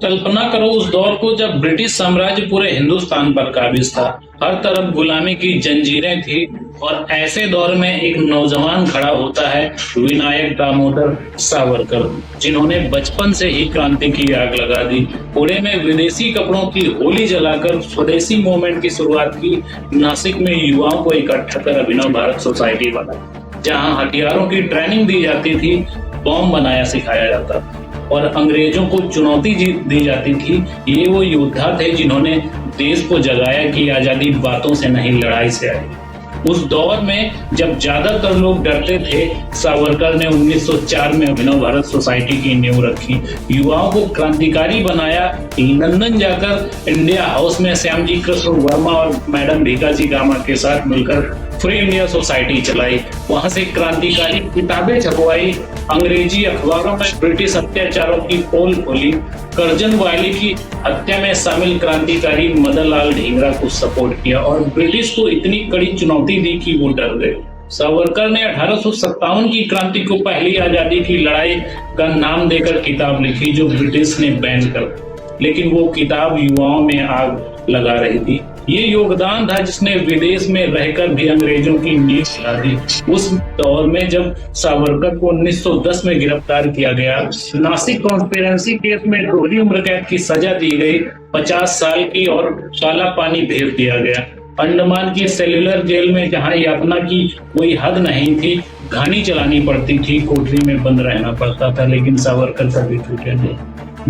कल्पना करो उस दौर को जब ब्रिटिश साम्राज्य पूरे हिंदुस्तान पर काबिज था। हर तरफ गुलामी की जंजीरें थी और ऐसे दौर में एक नौजवान खड़ा होता है, विनायक दामोदर सावरकर, जिन्होंने बचपन से ही क्रांति की आग लगा दी। पुणे में विदेशी कपड़ों की होली जलाकर स्वदेशी मूवमेंट की शुरुआत की। नासिक में युवाओं को इकट्ठा कर अभिनव भारत सोसाइटी बनाई, जहां हथियारों की ट्रेनिंग दी जाती थी, बॉम्ब बनाया सिखाया जाता और अंग्रेजों को चुनौती दी जाती थी। ये वो योद्धा थे जिन्होंने देश को जगाया कि आजादी बातों से नहीं लड़ाई से आई। उस दौर में जब ज्यादातर लोग डरते थे, सावरकर ने 1904 में अभिनव भारत सोसाइटी की नींव रखी, युवाओं को क्रांतिकारी बनाया। लंदन जाकर इंडिया हाउस में श्यामजी कृष्ण वर्मा और मैडम भीकाजी कामा के साथ मिलकर फ्री इंडिया सोसाइटी चलाई। वहां से क्रांतिकारी किताबें छपवाई, अंग्रेजी अखबारों में ब्रिटिश अत्याचारों की पोल खोली। करजन वाली की हत्या में शामिल क्रांतिकारी मदन लाल ढींगरा को सपोर्ट किया और ब्रिटिश को इतनी कड़ी चुनौती दी कि वो डर गए। सावरकर ने 1857 की क्रांति को पहली आजादी की लड़ाई का नाम देकर किताब लिखी, जो ब्रिटिश ने बैन कर, लेकिन वो किताब युवाओं में आग लगा रही थी। ये योगदान था जिसने विदेश में रहकर भी अंग्रेजों की नींव हिला दी। उस दौर में जब सावरकर को 1910 में गिरफ्तार किया गया, नासिक कॉन्स्पिरेंसी केस में दोहरी उम्र कैद की सजा दी गई, 50 साल की, और काला पानी भेज दिया गया। अंडमान की सेल्युलर जेल में जहां यातना की कोई हद नहीं थी, घानी चलानी पड़ती थी, कोठरी में बंद रहना पड़ता था, लेकिन सावरकर कभी टूटे नहीं।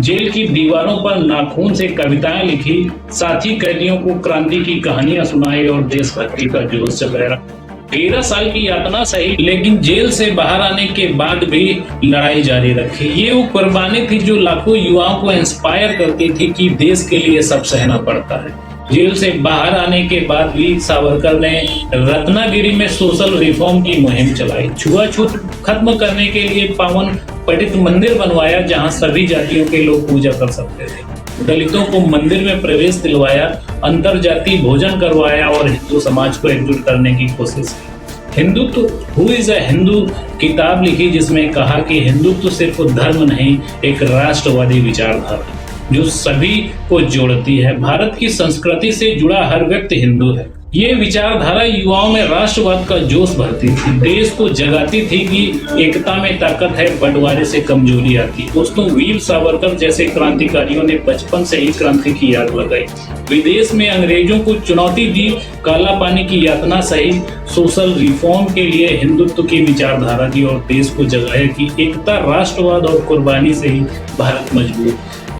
जेल की दीवारों पर नाखून से कविताएं लिखी, साथी कैदियों को क्रांति की कहानियां सुनाई और देशभक्ति का जोश जगाया। 13 साल की यातना सही, लेकिन जेल से बाहर आने के बाद भी लड़ाई जारी रखी। ये वो कुर्बानी थी जो लाखों युवाओं को इंस्पायर करती थी कि देश के लिए सब सहना पड़ता है। जेल से बाहर आने के बाद भी सावरकर ने रत्नागिरी में सोशल रिफॉर्म की मुहिम चलाई, छुआछूत खत्म करने के लिए पावन पटित मंदिर बनवाया जहां सभी जातियों के लोग पूजा कर सकते थे, दलितों को मंदिर में प्रवेश दिलवाया, अंतर जातीय भोजन करवाया और हिंदू समाज को एकजुट करने की कोशिश की। Hindutva who is a Hindu किताब लिखी, जिसमें कहा कि हिंदुत्व सिर्फ धर्म नहीं, एक राष्ट्रवादी विचारधारा जो सभी को जोड़ती है। भारत की संस्कृति से जुड़ा हर व्यक्ति हिंदू है। ये विचारधारा युवाओं में राष्ट्रवाद का जोश भरती थी, देश को जगाती थी कि एकता में ताकत है, बंटवारे से कमजोरी आती। दोस्तों, वीर सावरकर जैसे क्रांतिकारियों ने बचपन से ही क्रांति की आग लगाई, विदेश में अंग्रेजों को चुनौती दी, काला पानी की यातना सही, सोशल रिफॉर्म के लिए हिंदुत्व की विचारधारा दी और देश को जगाया कि एकता, राष्ट्रवाद और कुर्बानी से ही भारत मजबूत।